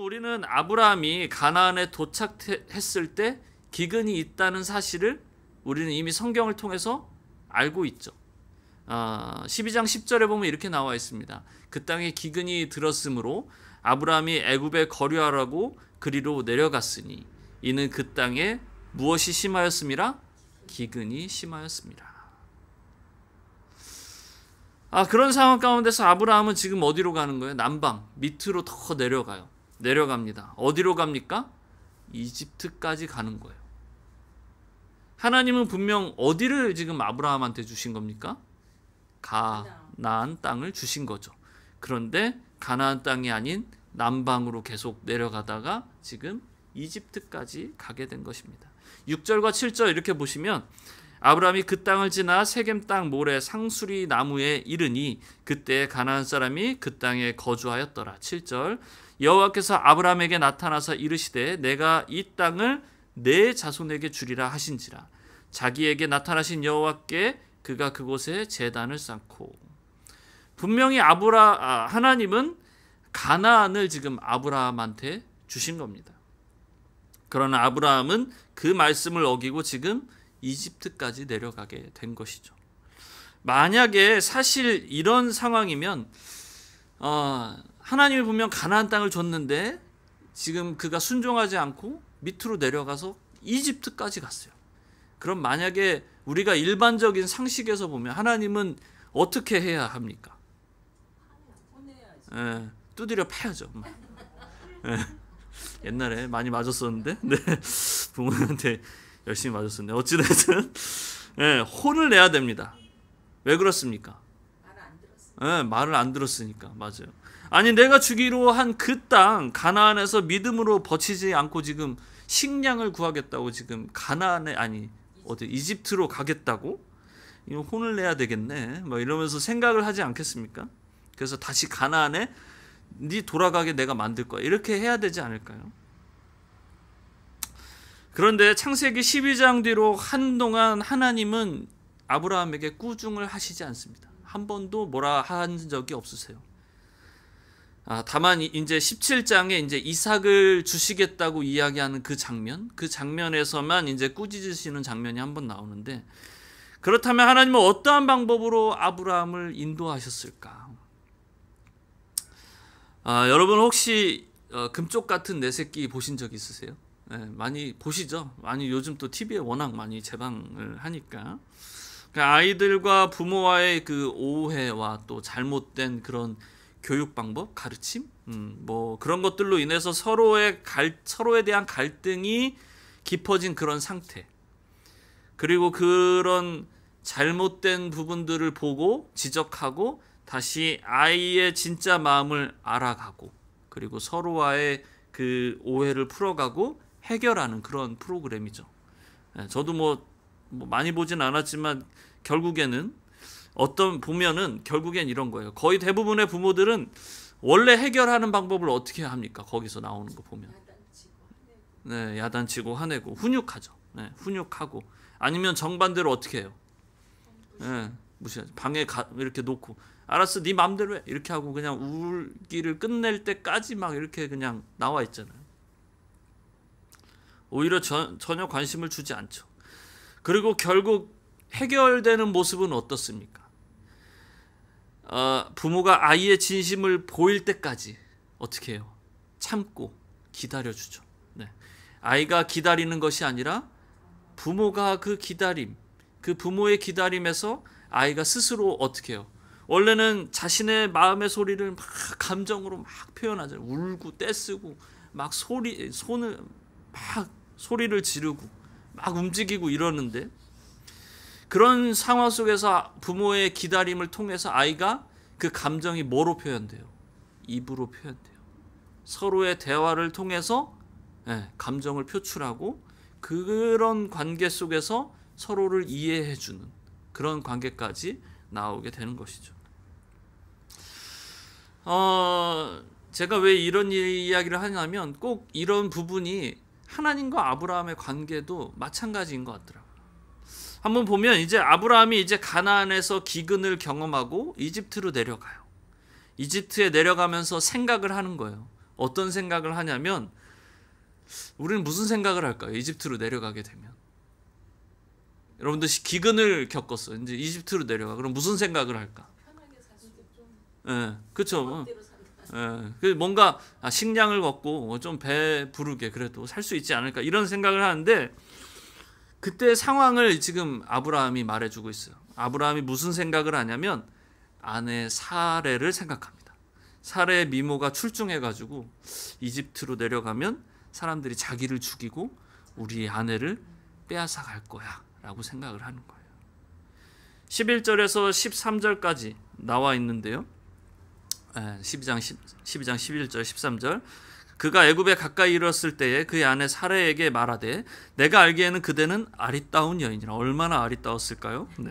우리는 아브라함이 가나안에 도착했을 때 기근이 있다는 사실을 우리는 이미 성경을 통해서 알고 있죠. 12장 10절에 보면 이렇게 나와 있습니다. 그 땅에 기근이 들었으므로 아브라함이 애굽에 거류하라고 그리로 내려갔으니 이는 그 땅에 무엇이 심하였음이라? 기근이 심하였습니다. 그런 상황 가운데서 아브라함은 지금 어디로 가는 거예요? 남방 밑으로 더 내려갑니다. 어디로 갑니까? 이집트까지 가는 거예요. 하나님은 분명 어디를 지금 아브라함한테 주신 겁니까? 가나안 땅을 주신 거죠. 그런데 가나안 땅이 아닌 남방으로 계속 내려가다가 지금 이집트까지 가게 된 것입니다. 6절과 7절 이렇게 보시면 아브라함이 그 땅을 지나 세겜 땅 모래 상수리 나무에 이르니 그때 가나안 사람이 그 땅에 거주하였더라. 7절 여호와께서 아브라함에게 나타나서 이르시되 내가 이 땅을 내 자손에게 주리라 하신지라. 자기에게 나타나신 여호와께 그가 그곳에 제단을 쌓고. 분명히 하나님은 가나안을 지금 아브라함한테 주신 겁니다. 그러나 아브라함은 그 말씀을 어기고 지금 이집트까지 내려가게 된 것이죠. 만약에 사실 이런 상황이면 하나님이 분명 가나안 땅을 줬는데 지금 그가 순종하지 않고 밑으로 내려가서 이집트까지 갔어요. 그럼 만약에 우리가 일반적인 상식에서 보면 하나님은 어떻게 해야 합니까? 두드려 패야죠. 옛날에 많이 맞았었는데 부모님한테 열심히 맞았었는데 어찌됐든 혼을 내야 됩니다. 왜 그렇습니까? 말을 안 들었으니까. 맞아요. 아니 내가 주기로 한 그 땅 가나안에서 믿음으로 버티지 않고 지금 식량을 구하겠다고 지금 가나안에 이집트로 가겠다고? 이거 혼을 내야 되겠네. 이러면서 생각을 하지 않겠습니까? 그래서 다시 가나안에 네 돌아가게 내가 만들 거야. 이렇게 해야 되지 않을까요? 그런데 창세기 12장 뒤로 한동안 하나님은 아브라함에게 꾸중을 하시지 않습니다. 한 번도 뭐라 한 적이 없으세요. 다만 이제 17장에 이제 이삭을 주시겠다고 이야기하는 그 장면에서만 이제 꾸짖으시는 장면이 한 번 나오는데, 그렇다면 하나님은 어떠한 방법으로 아브라함을 인도하셨을까? 여러분 혹시 금쪽 같은 내 새끼 보신 적 있으세요? 많이 보시죠? 요즘 또 TV에 워낙 많이 재방을 하니까. 아이들과 부모와의 그 오해와 또 잘못된 그런 교육 방법, 가르침, 그런 것들로 인해서 서로에 대한 갈등이 깊어진 그런 상태. 그리고 그런 잘못된 부분들을 보고 지적하고 다시 아이의 진짜 마음을 알아가고, 그리고 서로와의 그 오해를 풀어가고 해결하는 그런 프로그램이죠. 저도 많이 보진 않았지만 결국에는 결국엔 이런 거예요. 거의 대부분의 부모들은 원래 해결하는 방법을 어떻게 합니까? 거기서 나오는 거 보면 야단치고 화내고 훈육하죠. 훈육하고, 아니면 정반대로 어떻게 해요? 무시하죠. 방에 이렇게 놓고 알았어 네 맘대로 해 이렇게 하고 그냥 울기를 끝낼 때까지 막 이렇게 그냥 나와 있잖아요. 오히려 전혀 관심을 주지 않죠. 그리고 결국 해결되는 모습은 어떻습니까? 부모가 아이의 진심을 보일 때까지 어떻게 해요? 참고 기다려주죠. 아이가 기다리는 것이 아니라 부모가 그 부모의 기다림에서 아이가 스스로 어떻게 해요? 원래는 자신의 마음의 소리를 막 감정으로 막 표현하잖아요. 울고 떼쓰고 막 소리를 지르고 막 움직이고 이러는데, 그런 상황 속에서 부모의 기다림을 통해서 아이가 그 감정이 뭐로 표현돼요? 입으로 표현돼요. 서로의 대화를 통해서 감정을 표출하고 그런 관계 속에서 서로를 이해해주는 그런 관계까지 나오게 되는 것이죠. 제가 왜 이런 이야기를 하냐면 꼭 이런 부분이 하나님과 아브라함의 관계도 마찬가지인 것 같더라고요. 한번 보면 이제 아브라함이 이제 가나안에서 기근을 경험하고 이집트로 내려가요. 이집트에 내려가면서 생각을 하는 거예요. 어떤 생각을 하냐면 우리는 무슨 생각을 할까요? 이집트로 내려가게 되면 여러분들 기근을 겪었어. 이제 이집트로 내려가. 그럼 무슨 생각을 할까? 예, 그렇죠. 예, 뭔가 식량을 얻고 좀 배부르게 그래도 살 수 있지 않을까 이런 생각을 하는데 그때 상황을 지금 아브라함이 말해주고 있어요. 아브라함이 무슨 생각을 하냐면 아내 사레를 생각합니다. 사레의 미모가 출중해가지고 이집트로 내려가면 사람들이 자기를 죽이고 우리 아내를 빼앗아 갈 거야 라고 생각을 하는 거예요. 11절에서 13절까지 나와 있는데요. 12장 11절 13절 그가 애굽에 가까이 이르렀을 때에 그의 아내 사레에게 말하되 내가 알기에는 그대는 아리따운 여인이라. 얼마나 아리따웠을까요? 네.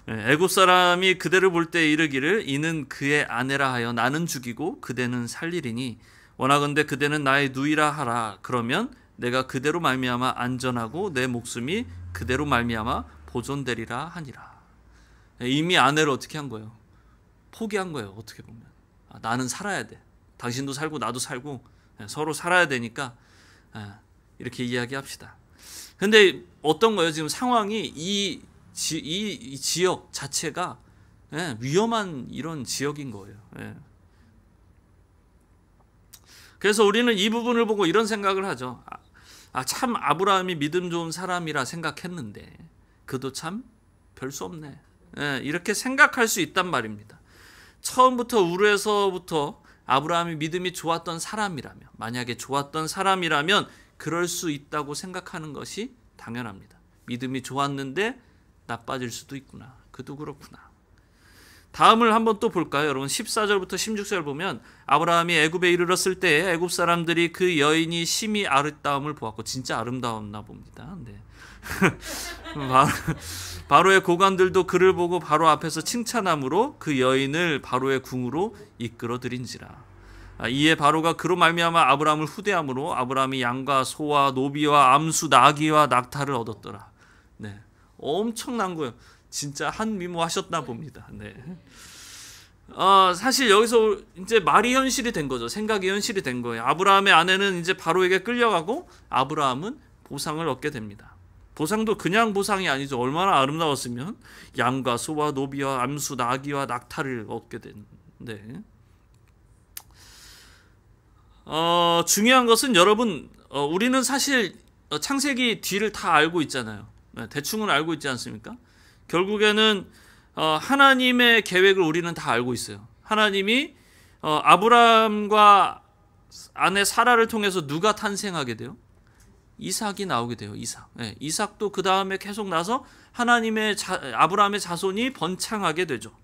애굽 사람이 그대를 볼 때 이르기를 이는 그의 아내라 하여 나는 죽이고 그대는 살리리니 원하건대 그대는 나의 누이라 하라. 그러면 내가 그대로 말미암아 안전하고 내 목숨이 그대로 말미암아 보존되리라 하니라. 이미 아내를 어떻게 한 거예요? 포기한 거예요. 어떻게 보면 나는 살아야 돼. 당신도 살고 나도 살고 서로 살아야 되니까 이렇게 이야기합시다. 근데 어떤 거예요? 지금 상황이 이 지역 자체가 위험한 이런 지역인 거예요. 그래서 우리는 이 부분을 보고 이런 생각을 하죠. 참 아브라함이 믿음 좋은 사람이라 생각했는데 그도 참 별 수 없네. 이렇게 생각할 수 있단 말입니다. 처음부터 우르에서부터 아브라함이 믿음이 좋았던 사람이라면, 만약에 좋았던 사람이라면 그럴 수 있다고 생각하는 것이 당연합니다. 믿음이 좋았는데 나빠질 수도 있구나. 그도 그렇구나. 다음을 한번 또 볼까요? 여러분 14절부터 16절 보면 아브라함이 애굽에 이르렀을 때에 애굽 사람들이 그 여인이 심히 아름다움을 보았고, 진짜 아름다웠나 봅니다. 네. 바로의 고관들도 그를 보고 바로 앞에서 칭찬함으로 그 여인을 바로의 궁으로 이끌어들인지라. 이에 바로가 그로 말미암아 아브라함을 후대함으로 아브라함이 양과 소와 노비와 암수 나귀와 낙타를 얻었더라. 네, 엄청난 거예요. 진짜 한 미모하셨나 봅니다. 네. 사실 여기서 이제 말이 현실이 된 거죠. 생각이 현실이 된 거예요. 아브라함의 아내는 이제 바로에게 끌려가고 아브라함은 보상을 얻게 됩니다. 보상도 그냥 보상이 아니죠. 얼마나 아름다웠으면 양과 소와 노비와 암수 나귀와 낙타를 얻게 된데, 중요한 것은 여러분, 우리는 사실 창세기 뒤를 다 알고 있잖아요. 대충은 알고 있지 않습니까? 결국에는 하나님의 계획을 우리는 다 알고 있어요. 하나님이 아브라함과 아내 사라를 통해서 누가 탄생하게 돼요? 이삭이 나오게 돼요. 이삭. 이삭도 그 다음에 계속 나서 하나님의 아브라함의 자손이 번창하게 되죠.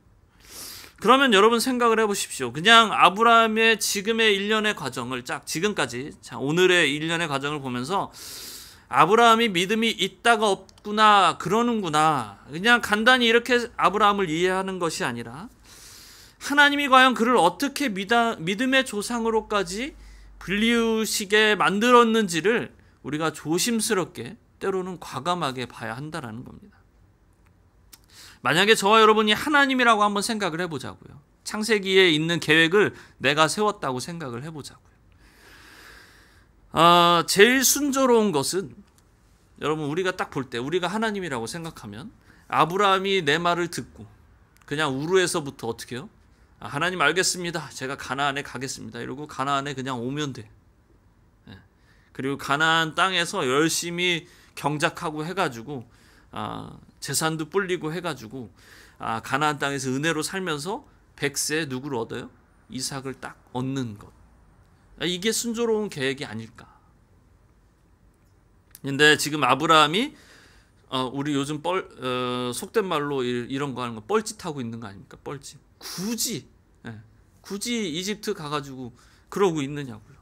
그러면 여러분 생각을 해보십시오. 그냥 아브라함의 지금의 일련의 과정을 지금까지 오늘의 일련의 과정을 보면서 아브라함이 믿음이 있다가 없구나 그러는구나, 그냥 간단히 이렇게 아브라함을 이해하는 것이 아니라 하나님이 과연 그를 어떻게 믿음의 조상으로까지 불리우시게 만들었는지를 우리가 조심스럽게, 때로는 과감하게 봐야 한다는 겁니다. 만약에 저와 여러분이 하나님이라고 한번 생각을 해보자고요. 창세기에 있는 계획을 내가 세웠다고 생각을 해보자고요. 제일 순조로운 것은, 여러분 우리가 딱 볼 때 우리가 하나님이라고 생각하면 아브라함이 내 말을 듣고 그냥 우르에서부터 어떻게 해요? 하나님 알겠습니다. 제가 가나안에 가겠습니다. 이러고 가나안에 그냥 오면 돼. 그리고 가나안 땅에서 열심히 경작하고 해가지고 재산도 불리고 해가지고 가나안 땅에서 은혜로 살면서 100세에 누구를 얻어요? 이삭을 딱 얻는 것. 이게 순조로운 계획이 아닐까. 근데 지금 아브라함이 우리 요즘 속된 말로 이런 거 하는 거 뻘짓하고 있는 거 아닙니까? 뻘짓. 굳이 이집트 가가지고 그러고 있느냐고요.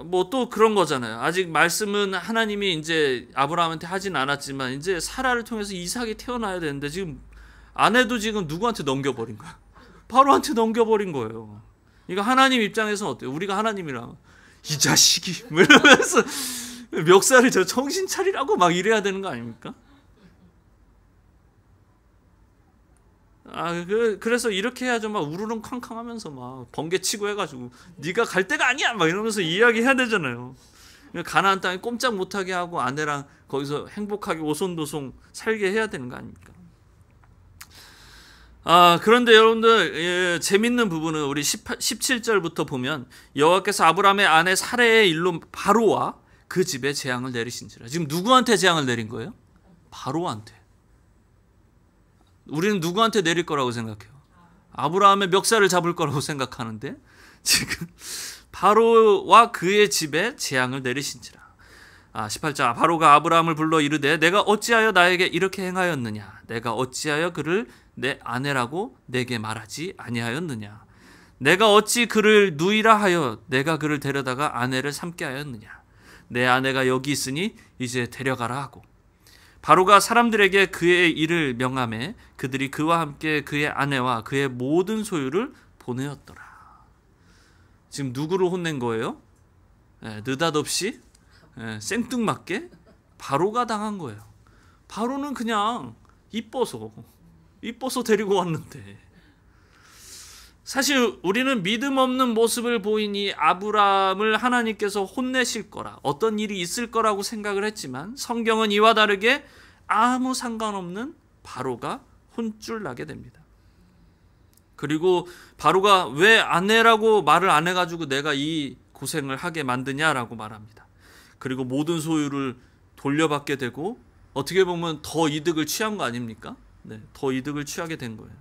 뭐 또 그런 거잖아요. 아직 말씀은 하나님이 이제 아브라함한테 하진 않았지만 이제 사라를 통해서 이삭이 태어나야 되는데 지금 아내도 지금 누구한테 넘겨버린 거야? 바로한테 넘겨버린 거예요. 이거 하나님 입장에서는 어때요? 우리가 하나님이랑 이 자식이 이러면서 멱살을 저 정신 차리라고 막 이래야 되는 거 아닙니까? 그래서 이렇게 해야죠. 막 우르릉 쾅쾅하면서 막 번개치고 해가지고 네가 갈 데가 아니야 막 이러면서 이야기해야 되잖아요. 가나안 땅에 꼼짝 못하게 하고 아내랑 거기서 행복하게 오손도손 살게 해야 되는 거 아닙니까? 그런데 여러분들, 재밌는 부분은 우리 17절부터 보면 여호와께서 아브라함의 아내 사레의 일로 바로와 그 집에 재앙을 내리신지라. 지금 누구한테 재앙을 내린 거예요? 바로한테. 우리는 누구한테 내릴 거라고 생각해요? 아브라함의 멱살을 잡을 거라고 생각하는데 지금 바로와 그의 집에 재앙을 내리신지라. 18절 바로가 아브라함을 불러 이르되 내가 어찌하여 나에게 이렇게 행하였느냐? 내가 어찌하여 그를 내 아내라고 내게 말하지 아니하였느냐? 내가 어찌 그를 누이라 하여 내가 그를 데려다가 아내를 삼게 하였느냐? 내 아내가 여기 있으니 이제 데려가라 하고 바로가 사람들에게 그의 일을 명하매 그들이 그와 함께 그의 아내와 그의 모든 소유를 보내었더라. 지금 누구를 혼낸 거예요? 느닷없이 생뚱맞게 바로가 당한 거예요. 바로는 그냥 이뻐서 데리고 왔는데, 사실 우리는 믿음 없는 모습을 보이니 아브라함을 하나님께서 혼내실 거라, 어떤 일이 있을 거라고 생각을 했지만 성경은 이와 다르게 아무 상관없는 바로가 혼쭐 나게 됩니다. 그리고 바로가 왜 아내라고 말을 안 해가지고 내가 이 고생을 하게 만드냐라고 말합니다. 그리고 모든 소유를 돌려받게 되고 어떻게 보면 더 이득을 취한 거 아닙니까? 네, 더 이득을 취하게 된 거예요.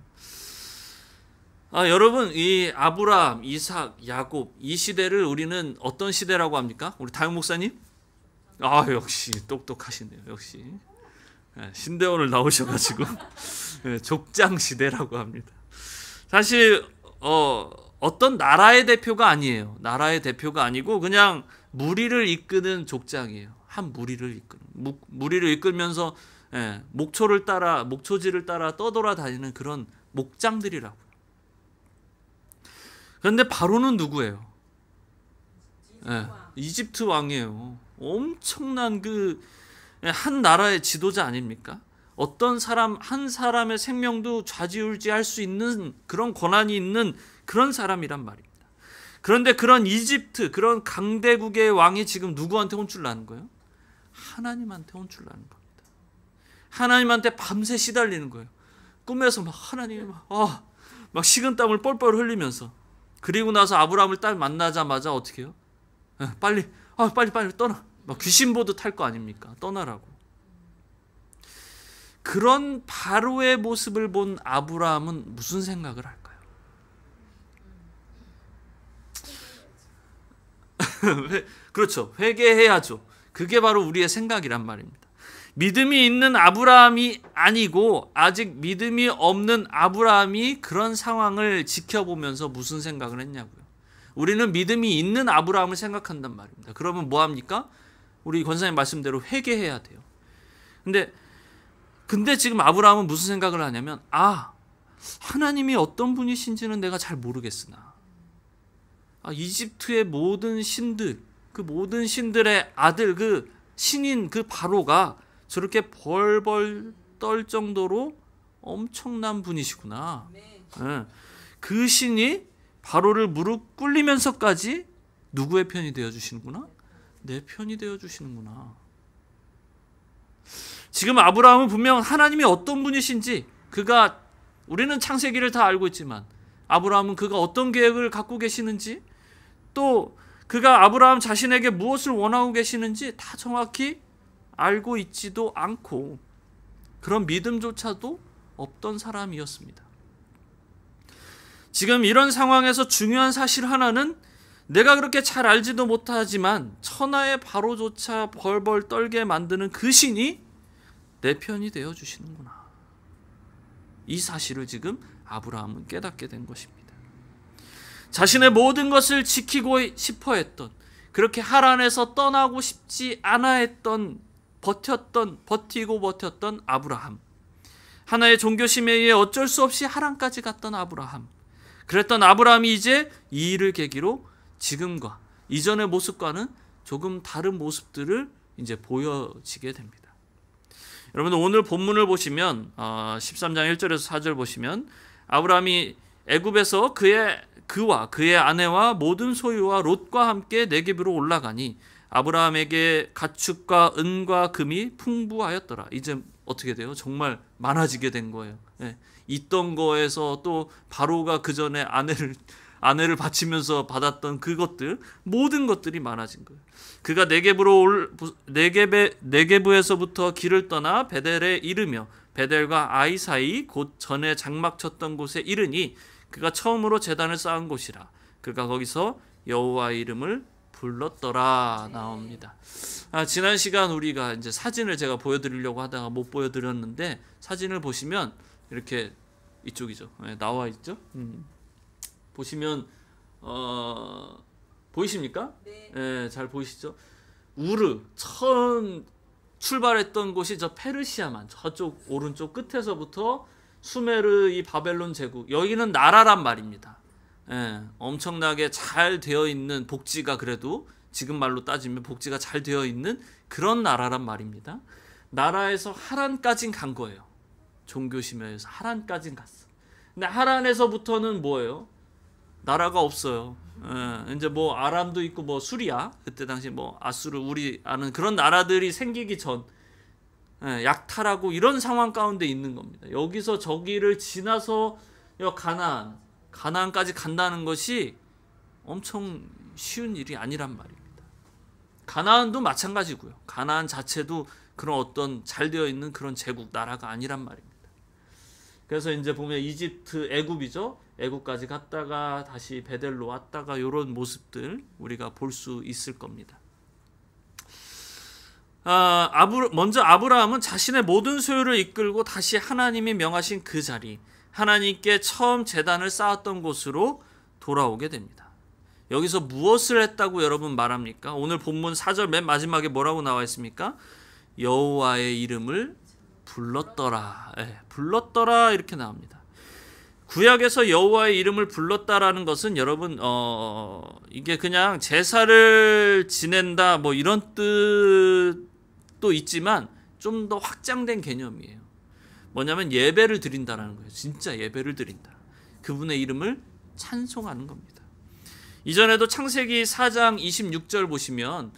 여러분, 이 아브라함, 이삭, 야곱 이 시대를 우리는 어떤 시대라고 합니까? 우리 다영 목사님? 역시 똑똑하시네요. 역시 신대원을 나오셔가지고 족장 시대라고 합니다. 사실 어떤 나라의 대표가 아니에요. 나라의 대표가 아니고 그냥 무리를 이끄는 족장이에요. 한 무리를 이끄는, 무리를 이끌면서 목초지를 따라 떠돌아다니는 그런 목장들이라고요. 그런데 바로는 누구예요? 이집트 왕이에요. 엄청난 한 나라의 지도자 아닙니까? 어떤 사람 한 사람의 생명도 좌지우지할 수 있는 그런 권한이 있는 그런 사람이란 말입니다. 그런데 그런 이집트, 그런 강대국의 왕이 지금 누구한테 혼쭐 나는 거예요? 하나님한테 혼쭐 나는 겁니다. 하나님한테 밤새 시달리는 거예요. 꿈에서 막 하나님 막 식은땀을 뻘뻘 흘리면서, 그리고 나서 아브라함을 딱 만나자마자 어떻게 해요? 빨리 떠나. 막 귀신 보듯 탈 거 아닙니까? 떠나라고. 그런 바로의 모습을 본 아브라함은 무슨 생각을 할까요? 그렇죠. 회개해야죠. 그게 바로 우리의 생각이란 말입니다. 믿음이 있는 아브라함이 아니고 아직 믿음이 없는 아브라함이 그런 상황을 지켜보면서 무슨 생각을 했냐고요. 우리는 믿음이 있는 아브라함을 생각한단 말입니다. 그러면 뭐 합니까? 우리 권사님 말씀대로 회개해야 돼요. 근데 지금 아브라함은 무슨 생각을 하냐면 하나님이 어떤 분이신지는 내가 잘 모르겠으나 이집트의 모든 신들, 그 모든 신들의 아들, 그 신인 그 바로가 저렇게 벌벌 떨 정도로 엄청난 분이시구나. 그 신이 바로를 무릎 꿇리면서까지 누구의 편이 되어주시는구나? 내 편이 되어주시는구나. 지금 아브라함은 분명 하나님이 어떤 분이신지, 우리는 창세기를 다 알고 있지만 아브라함은 그가 어떤 계획을 갖고 계시는지, 또 그가 아브라함 자신에게 무엇을 원하고 계시는지 다 정확히 알고 있지도 않고 그런 믿음조차도 없던 사람이었습니다. 지금 이런 상황에서 중요한 사실 하나는 내가 그렇게 잘 알지도 못하지만 천하의 바로조차 벌벌 떨게 만드는 그 신이 내 편이 되어주시는구나. 이 사실을 지금 아브라함은 깨닫게 된 것입니다. 자신의 모든 것을 지키고 싶어 했던, 그렇게 하란에서 떠나고 싶지 않아 했던, 버티고 버텼던 아브라함. 하나의 종교심에 의해 어쩔 수 없이 하란까지 갔던 아브라함. 그랬던 아브라함이 이제 이 일을 계기로 지금과 이전의 모습과는 조금 다른 모습들을 이제 보여지게 됩니다. 여러분들 오늘 본문을 보시면 13장 1절에서 4절 보시면 아브라함이 애굽에서 그와 그의 아내와 모든 소유와 롯과 함께 네겝으로 올라가니 아브라함에게 가축과 은과 금이 풍부하였더라. 이제 어떻게 돼요? 정말 많아지게 된 거예요. 예. 있던 거에서 또 바로가 그 전에 아내를 바치면서 받았던 그것들, 모든 것들이 많아진 거예요. 그가 네겝에서부터 길을 떠나 베델에 이르며 베델과 아이 사이 곧 전에 장막 쳤던 곳에 이르니 그가 처음으로 제단을 쌓은 곳이라. 그가 거기서 여호와의 이름을 불렀더라 나옵니다. 지난 시간 우리가 이제 사진을 제가 보여드리려고 하다가 못 보여드렸는데, 사진을 보시면 이렇게 이쪽이죠. 네, 나와 있죠. 보시면 보이십니까? 네. 네, 잘 보이시죠? 우르 처음 출발했던 곳이 저 페르시아만, 저쪽 오른쪽 끝에서부터 수메르 이 바벨론 제국, 여기는 나라란 말입니다. 예, 엄청나게 잘 되어 있는, 복지가 그래도 지금 말로 따지면 복지가 잘 되어 있는 그런 나라란 말입니다. 나라에서 하란까진 간 거예요. 종교심에서 하란까진 갔어. 근데 하란에서부터는 뭐예요? 나라가 없어요. 예, 이제 뭐 아람도 있고 뭐 수리아, 그때 당시 뭐 아수르, 우리 아는 그런 나라들이 생기기 전, 예, 약탈하고 이런 상황 가운데 있는 겁니다. 여기서 저기를 지나서 가나안까지 간다는 것이 엄청 쉬운 일이 아니란 말입니다. 가나안도 마찬가지고요. 가나안 자체도 그런 어떤 잘 되어 있는 그런 제국, 나라가 아니란 말입니다. 그래서 이제 보면 이집트, 애굽이죠. 애굽까지 갔다가 다시 베델로 왔다가 이런 모습들 우리가 볼 수 있을 겁니다. 먼저 아브라함은 자신의 모든 소유를 이끌고 다시 하나님이 명하신 그 자리, 하나님께 처음 제단을 쌓았던 곳으로 돌아오게 됩니다. 여기서 무엇을 했다고 여러분 말합니까? 오늘 본문 4절 맨 마지막에 뭐라고 나와 있습니까? 여호와의 이름을 불렀더라. 네, 불렀더라 이렇게 나옵니다. 구약에서 여호와의 이름을 불렀다라는 것은 여러분 이게 그냥 제사를 지낸다 뭐 이런 뜻도 있지만 좀 더 확장된 개념이에요. 뭐냐면 예배를 드린다라는 거예요. 진짜 예배를 드린다. 그분의 이름을 찬송하는 겁니다. 이전에도 창세기 4장 26절 보시면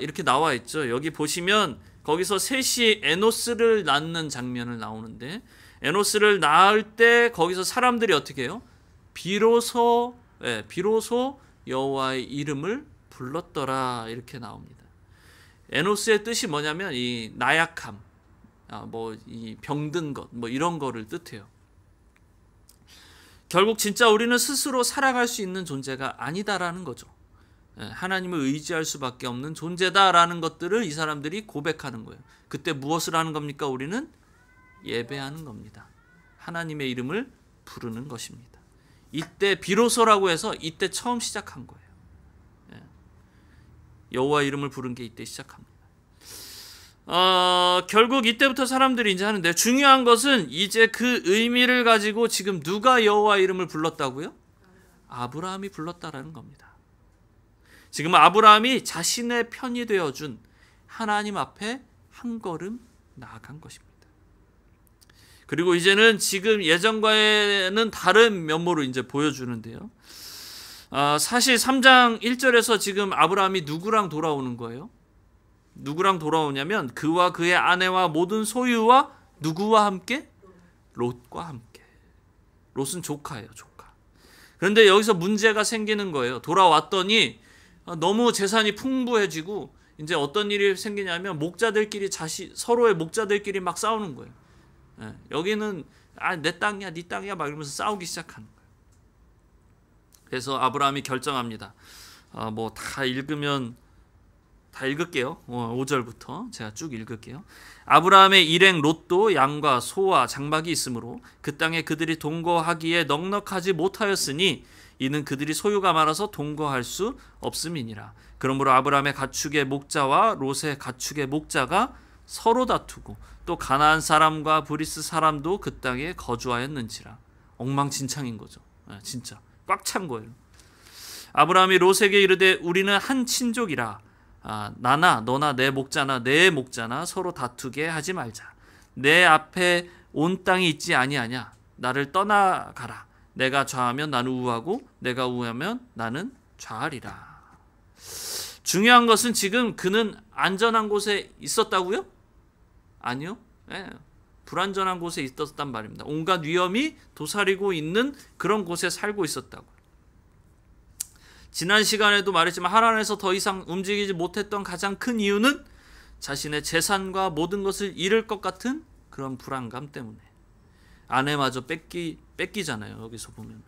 이렇게 나와 있죠. 여기 보시면 거기서 셋이 에노스를 낳는 장면을 나오는데, 에노스를 낳을 때 거기서 사람들이 어떻게 해요? 비로소 여호와의 이름을 불렀더라 이렇게 나옵니다. 에노스의 뜻이 뭐냐면 이 나약함, 이 병든 것, 뭐 이런 거를 뜻해요. 결국 진짜 우리는 스스로 살아갈 수 있는 존재가 아니다라는 거죠. 하나님을 의지할 수밖에 없는 존재다라는 것들을 이 사람들이 고백하는 거예요. 그때 무엇을 하는 겁니까? 우리는 예배하는 겁니다. 하나님의 이름을 부르는 것입니다. 이때 비로소라고 해서 이때 처음 시작한 거예요. 여호와 이름을 부른 게 이때 시작합니다. 결국 이때부터 사람들이 이제 하는데, 중요한 것은 이제 그 의미를 가지고 지금 누가 여호와 이름을 불렀다고요? 아브라함이 불렀다라는 겁니다. 지금 아브라함이 자신의 편이 되어준 하나님 앞에 한 걸음 나아간 것입니다. 그리고 이제는 지금 예전과는 다른 면모로 이제 보여주는데요. 사실 3장 1절에서 지금 아브라함이 누구랑 돌아오는 거예요? 누구랑 돌아오냐면 그와 그의 아내와 모든 소유와 누구와 함께? 롯과 함께. 롯은 조카예요, 조카. 그런데 여기서 문제가 생기는 거예요. 돌아왔더니 너무 재산이 풍부해지고 이제 어떤 일이 생기냐면 서로의 목자들끼리 막 싸우는 거예요. 여기는 내 땅이야, 네 땅이야 막 이러면서 싸우기 시작하는 거예요. 그래서 아브라함이 결정합니다. 다 읽을게요. 5절부터 제가 쭉 읽을게요. 아브라함의 일행 롯도 양과 소와 장막이 있으므로 그 땅에 그들이 동거하기에 넉넉하지 못하였으니 이는 그들이 소유가 많아서 동거할 수 없음이니라. 그러므로 아브라함의 가축의 목자와 롯의 가축의 목자가 서로 다투고 또 가나안 사람과 브리스 사람도 그 땅에 거주하였는지라. 엉망진창인 거죠. 진짜 꽉 찬 거예요. 아브라함이 롯에게 이르되 우리는 한 친족이라 나나 너나 내 목자나 내 목자나 서로 다투게 하지 말자. 내 앞에 온 땅이 있지 아니하냐. 나를 떠나가라. 내가 좌하면 나는 우하고 내가 우하면 나는 좌하리라. 중요한 것은 지금 그는 안전한 곳에 있었다고요? 아니요. 불안전한 곳에 있었단 말입니다. 온갖 위험이 도사리고 있는 그런 곳에 살고 있었다고. 지난 시간에도 말했지만 하란에서 더 이상 움직이지 못했던 가장 큰 이유는 자신의 재산과 모든 것을 잃을 것 같은 그런 불안감 때문에. 아내마저 뺏기잖아요. 여기서 보면.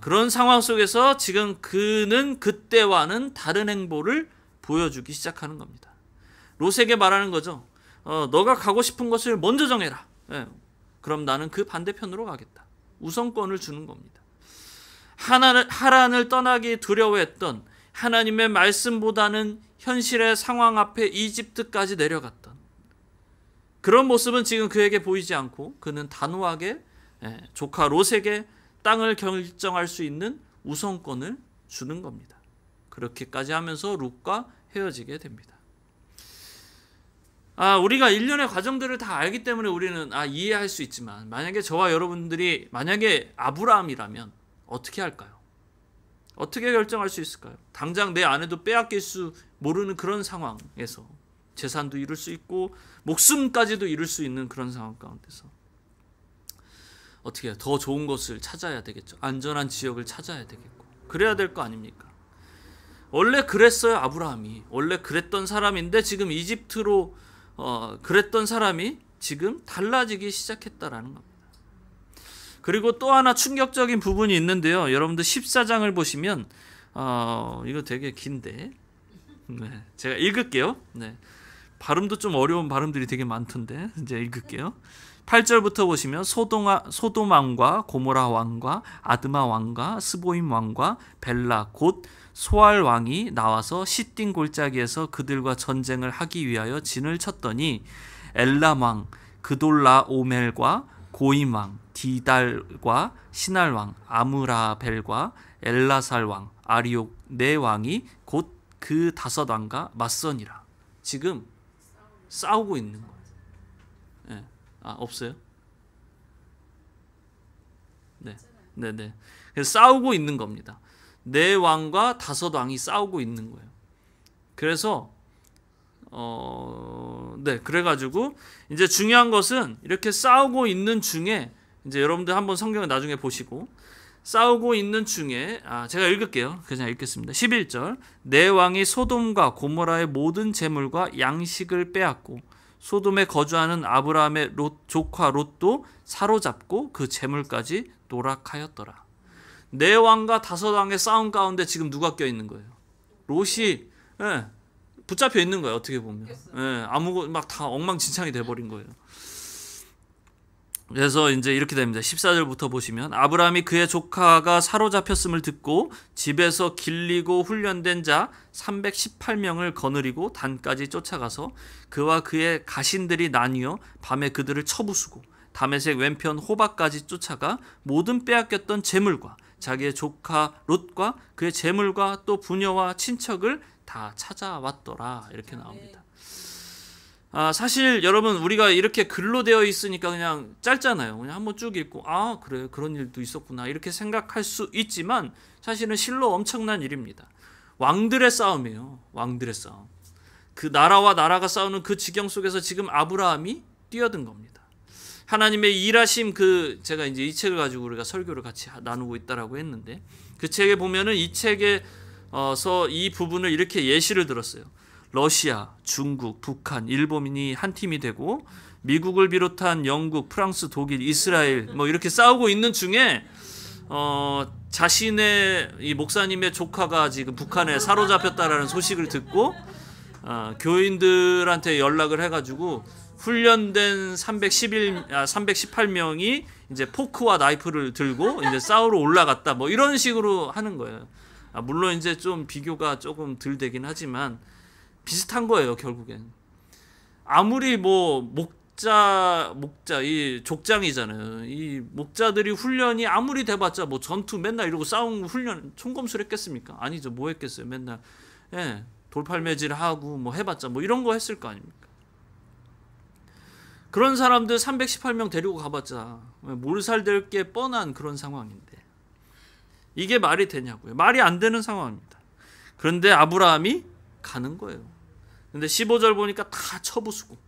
그런 상황 속에서 지금 그는 그때와는 다른 행보를 보여주기 시작하는 겁니다. 롯에게 말하는 거죠. 너가 가고 싶은 것을 먼저 정해라. 그럼 나는 그 반대편으로 가겠다. 우선권을 주는 겁니다. 하란을 떠나기 두려워했던, 하나님의 말씀보다는 현실의 상황 앞에 이집트까지 내려갔던 그런 모습은 지금 그에게 보이지 않고, 그는 단호하게 조카 롯에게 땅을 결정할 수 있는 우선권을 주는 겁니다. 그렇게까지 하면서 롯과 헤어지게 됩니다. 우리가 일련의 과정들을 다 알기 때문에 우리는 이해할 수 있지만, 만약에 저와 여러분들이 만약에 아브라함이라면 어떻게 할까요? 어떻게 결정할 수 있을까요? 당장 내 아내도 빼앗길 수 모르는 그런 상황에서 재산도 잃을 수 있고 목숨까지도 잃을 수 있는 그런 상황 가운데서 어떻게 해요? 더 좋은 것을 찾아야 되겠죠. 안전한 지역을 찾아야 되겠고 그래야 될 거 아닙니까? 원래 그랬어요. 아브라함이 원래 그랬던 사람인데 지금 이집트로 그랬던 사람이 지금 달라지기 시작했다라는 겁니다. 그리고 또 하나 충격적인 부분이 있는데요. 여러분들 14장을 보시면 이거 되게 긴데 제가 읽을게요. 발음도 좀 어려운 발음들이 되게 많던데 이제 읽을게요. 8절부터 보시면 소돔 왕과 고모라 왕과 아드마 왕과 스보임 왕과 벨라 곧 소알 왕이 나와서 시딘 골짜기에서 그들과 전쟁을 하기 위하여 진을 쳤더니 엘람 왕 그돌라오멜과 고임 왕 디달과 시날 왕 아므라벨과 엘라살 왕 아리옥 네 왕이 곧 그 5 왕과 맞서니라. 지금 싸우고 있는 거예요. 없어요? 네. 그래서 싸우고 있는 겁니다. 4왕과 5 왕이 싸우고 있는 거예요. 그래서 그래가지고 이제 중요한 것은 이렇게 싸우고 있는 중에 이제 여러분들 한번 성경을 나중에 보시고 싸우고 있는 중에 제가 읽을게요. 그냥 읽겠습니다. 11절 네 왕이 소돔과 고모라의 모든 재물과 양식을 빼앗고 소돔에 거주하는 아브라함의 조카 롯도 사로잡고 그 재물까지 노락하였더라. 네 왕과 5 왕의 싸움 가운데 지금 누가 껴있는 거예요? 롯이 붙잡혀 있는 거예요. 어떻게 보면 아무것도 막 다 엉망진창이 돼버린 거예요. 그래서 이제 이렇게 됩니다. 14절부터 보시면 아브라함이 그의 조카가 사로잡혔음을 듣고 집에서 길리고 훈련된 자 318명을 거느리고 단까지 쫓아가서 그와 그의 가신들이 나뉘어 밤에 그들을 쳐부수고 다메섹 왼편 호박까지 쫓아가 모든 빼앗겼던 재물과 자기의 조카 롯과 그의 재물과 또 부녀와 친척을 다 찾아왔더라. 이렇게 나옵니다. 사실 여러분 우리가 이렇게 글로 되어 있으니까 그냥 짧잖아요. 그냥 한번 쭉 읽고 그래 그런 일도 있었구나 이렇게 생각할 수 있지만 사실은 실로 엄청난 일입니다. 왕들의 싸움이에요. 왕들의 싸움. 그 나라와 나라가 싸우는 그 지경 속에서 지금 아브라함이 뛰어든 겁니다. 하나님의 일하심 제가 이제 이 책을 가지고 우리가 설교를 같이 나누고 있다라고 했는데 그 책에 보면은 이 책에서 이 부분을 이렇게 예시를 들었어요. 러시아, 중국, 북한, 일본이 한 팀이 되고 미국을 비롯한 영국, 프랑스, 독일, 이스라엘 뭐 이렇게 싸우고 있는 중에 자신의 이 목사님의 조카가 지금 북한에 사로잡혔다라는 소식을 듣고 교인들한테 연락을 해가지고 훈련된 318명이 이제 포크와 나이프를 들고 이제 싸우러 올라갔다 뭐 이런 식으로 하는 거예요. 물론 이제 좀 비교가 조금 덜 되긴 하지만 비슷한 거예요. 결국엔 아무리 뭐 목자 이 족장이잖아요. 이 목자들이 훈련이 아무리 돼봤자 뭐 전투 맨날 이러고 싸움 훈련 총검술 했겠습니까? 아니죠. 뭐 했겠어요. 맨날 돌팔매질하고 뭐 해봤자 뭐 이런 거 했을 거 아닙니까? 그런 사람들 318명 데리고 가봤자 몰살될 게 뻔한 그런 상황인데 이게 말이 되냐고요. 말이 안 되는 상황입니다. 그런데 아브라함이 가는 거예요. 근데 15절 보니까 다 처부수고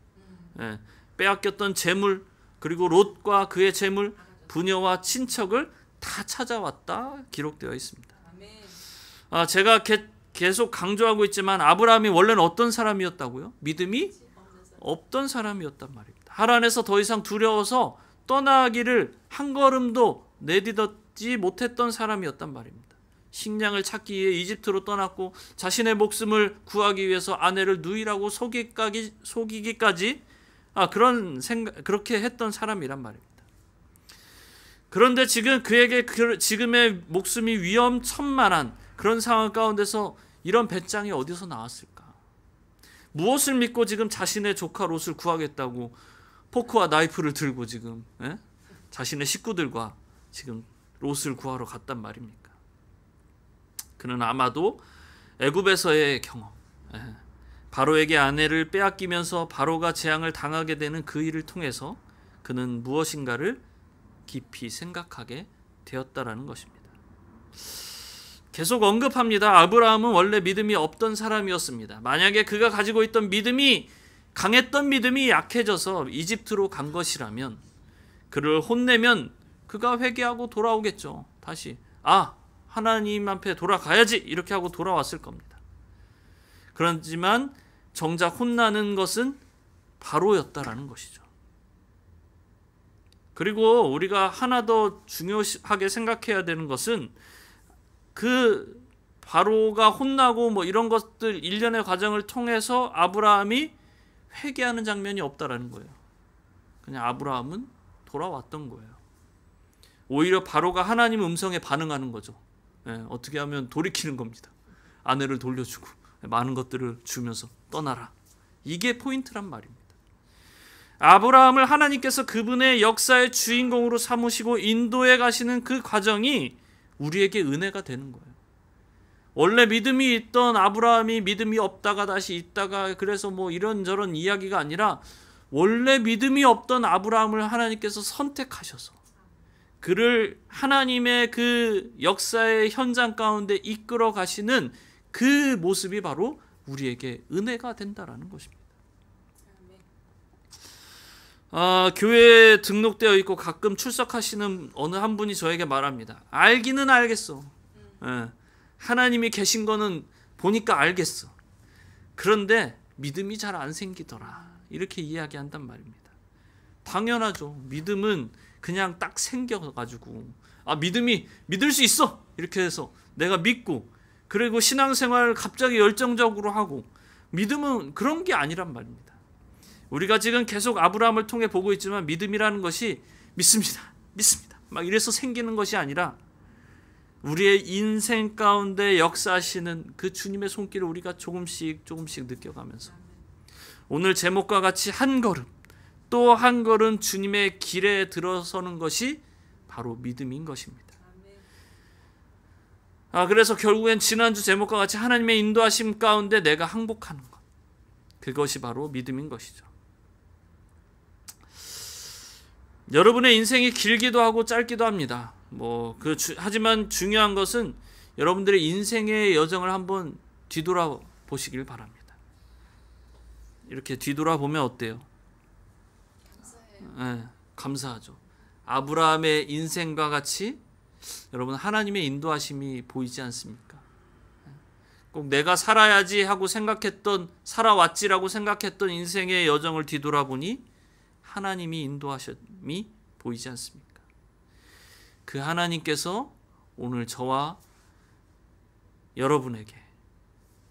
빼앗겼던 재물 그리고 롯과 그의 재물 부녀와 친척을 다 찾아왔다 기록되어 있습니다. 제가 계속 강조하고 있지만 아브라함이 원래는 어떤 사람이었다고요? 믿음이 없던 사람이었단 말입니다. 하란에서 더 이상 두려워서 떠나기를 한 걸음도 내딛지 못했던 사람이었단 말입니다. 식량을 찾기 위해 이집트로 떠났고 자신의 목숨을 구하기 위해서 아내를 누이라고 속이기까지 그렇게 했던 사람이란 말입니다. 그런데 지금 그에게 지금의 목숨이 위험천만한 그런 상황 가운데서 이런 배짱이 어디서 나왔을까? 무엇을 믿고 지금 자신의 조카 롯을 구하겠다고 포크와 나이프를 들고 지금 자신의 식구들과 지금 롯을 구하러 갔단 말입니까? 그는 아마도 애굽에서의 경험, 바로에게 아내를 빼앗기면서 바로가 재앙을 당하게 되는 그 일을 통해서 그는 무엇인가를 깊이 생각하게 되었다라는 것입니다. 계속 언급합니다. 아브라함은 원래 믿음이 없던 사람이었습니다. 만약에 그가 가지고 있던 강했던 믿음이 약해져서 이집트로 간 것이라면 그를 혼내면 그가 회개하고 돌아오겠죠. 다시 하나님 앞에 돌아가야지 이렇게 하고 돌아왔을 겁니다. 그렇지만 정작 혼나는 것은 바로였다라는 것이죠. 그리고 우리가 하나 더 중요하게 생각해야 되는 것은 그 바로가 혼나고 뭐 이런 것들 일련의 과정을 통해서 아브라함이 회개하는 장면이 없다라는 거예요. 그냥 아브라함은 돌아왔던 거예요. 오히려 바로가 하나님 음성에 반응하는 거죠. 어떻게 하면 돌이키는 겁니다. 아내를 돌려주고 많은 것들을 주면서 떠나라. 이게 포인트란 말입니다. 아브라함을 하나님께서 그분의 역사의 주인공으로 삼으시고 인도해 가시는 그 과정이 우리에게 은혜가 되는 거예요. 원래 믿음이 있던 아브라함이 믿음이 없다가 다시 있다가 그래서 뭐 이런저런 이야기가 아니라 원래 믿음이 없던 아브라함을 하나님께서 선택하셔서 그를 하나님의 그 역사의 현장 가운데 이끌어 가시는 그 모습이 바로 우리에게 은혜가 된다라는 것입니다. 교회에 등록되어 있고 가끔 출석하시는 어느 한 분이 저에게 말합니다. 알기는 알겠어. 하나님이 계신 거는 보니까 알겠어. 그런데 믿음이 잘 안 생기더라. 이렇게 이야기한단 말입니다. 당연하죠. 믿음은 그냥 딱 생겨가지고 믿을 수 있어. 이렇게 해서 내가 믿고 그리고 신앙생활을 갑자기 열정적으로 하고 믿음은 그런 게 아니란 말입니다. 우리가 지금 계속 아브라함을 통해 보고 있지만 믿음이라는 것이 믿습니다. 막 이래서 생기는 것이 아니라 우리의 인생 가운데 역사하시는 그 주님의 손길을 우리가 조금씩 느껴가면서 오늘 제목과 같이 한 걸음 또 한 걸음 주님의 길에 들어서는 것이 바로 믿음인 것입니다. 그래서 결국엔 지난주 제목과 같이 하나님의 인도하심 가운데 내가 항복하는 것, 그것이 바로 믿음인 것이죠. 여러분의 인생이 길기도 하고 짧기도 합니다. 하지만 중요한 것은 여러분들의 인생의 여정을 한번 뒤돌아보시길 바랍니다. 이렇게 뒤돌아보면 어때요? 감사하죠. 아브라함의 인생과 같이 여러분 하나님의 인도하심이 보이지 않습니까? 꼭 내가 살아야지 하고 살아왔지라고 생각했던 인생의 여정을 뒤돌아보니 하나님이 인도하심이 보이지 않습니까? 그 하나님께서 오늘 저와 여러분에게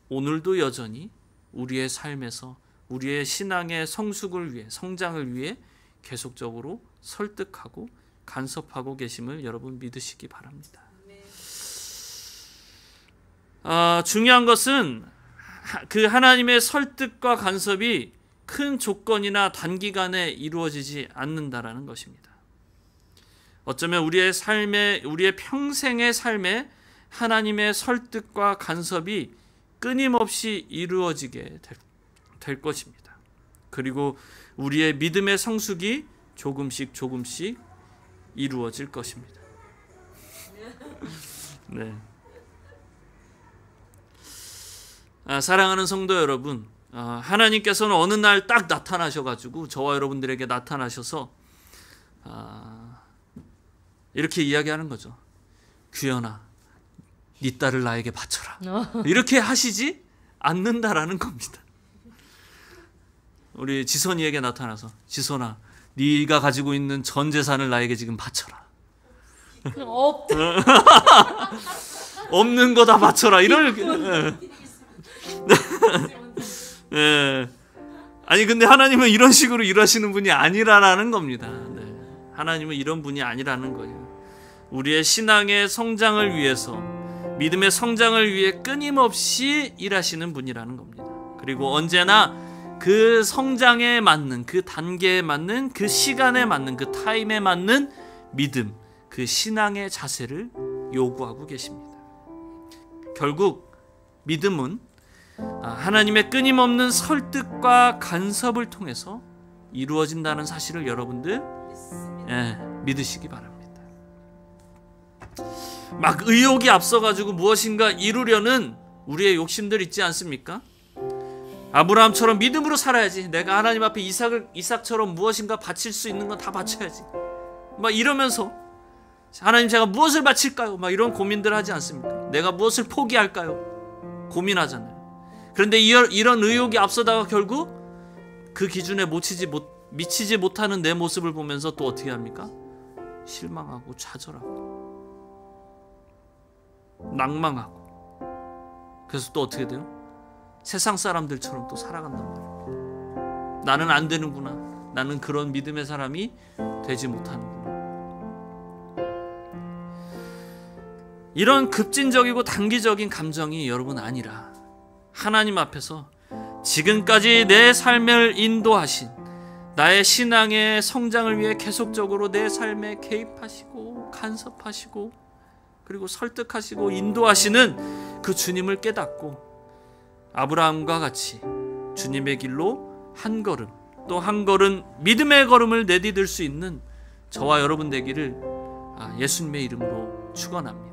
오늘도 여전히 우리의 삶에서 우리의 신앙의 성숙을 위해 성장을 위해 계속적으로 설득하고 간섭하고 계심을 여러분 믿으시기 바랍니다. 중요한 것은 그 하나님의 설득과 간섭이 큰 조건이나 단기간에 이루어지지 않는다라는 것입니다. 어쩌면 우리의 평생의 삶에 하나님의 설득과 간섭이 끊임없이 이루어지게 될 것입니다. 그리고 우리의 믿음의 성숙이 조금씩 이루어질 것입니다. 네. 사랑하는 성도 여러분, 하나님께서는 어느 날 딱 나타나셔가지고 저와 여러분들에게 나타나셔서 이렇게 이야기하는 거죠. 규현아, 네 딸을 나에게 바쳐라. 이렇게 하시지 않는다라는 겁니다. 우리 지선이에게 나타나서, 지선아, 네가 가지고 있는 전 재산을 나에게 지금 바쳐라. 없는 거 다 바쳐라. 이런. 네. 아니 근데 하나님은 이런 식으로 일하시는 분이 아니라는 겁니다. 네. 하나님은 이런 분이 아니라는 거예요. 우리의 신앙의 성장을 위해서, 믿음의 성장을 위해 끊임없이 일하시는 분이라는 겁니다. 그리고 언제나 그 성장에 맞는, 그 단계에 맞는, 그 시간에 맞는, 그 타임에 맞는 믿음, 그 신앙의 자세를 요구하고 계십니다. 결국 믿음은 하나님의 끊임없는 설득과 간섭을 통해서 이루어진다는 사실을 여러분들 믿으시기 바랍니다. 막 의욕이 앞서가지고 무엇인가 이루려는 우리의 욕심들 있지 않습니까? 아브라함처럼 믿음으로 살아야지. 내가 하나님 앞에 이삭처럼 무엇인가 바칠 수 있는 건 다 바쳐야지. 막 이러면서 하나님 제가 무엇을 바칠까요? 막 이런 고민들 하지 않습니까? 내가 무엇을 포기할까요? 고민하잖아요. 그런데 이런 의욕이 앞서다가 결국 그 기준에 미치지 못하는 내 모습을 보면서 또 어떻게 합니까? 실망하고 좌절하고 낭망하고, 그래서 또 어떻게 돼요? 세상 사람들처럼 또 살아간단 말이에요. 나는 안 되는구나. 나는 그런 믿음의 사람이 되지 못하는구나. 이런 급진적이고 단기적인 감정이 여러분 아니라 하나님 앞에서 지금까지 내 삶을 인도하신, 나의 신앙의 성장을 위해 계속적으로 내 삶에 개입하시고 간섭하시고 그리고 설득하시고 인도하시는 그 주님을 깨닫고 아브라함과 같이 주님의 길로 한 걸음 또 한 걸음 믿음의 걸음을 내디딜 수 있는 저와 여러분 되기를 예수님의 이름으로 축원합니다.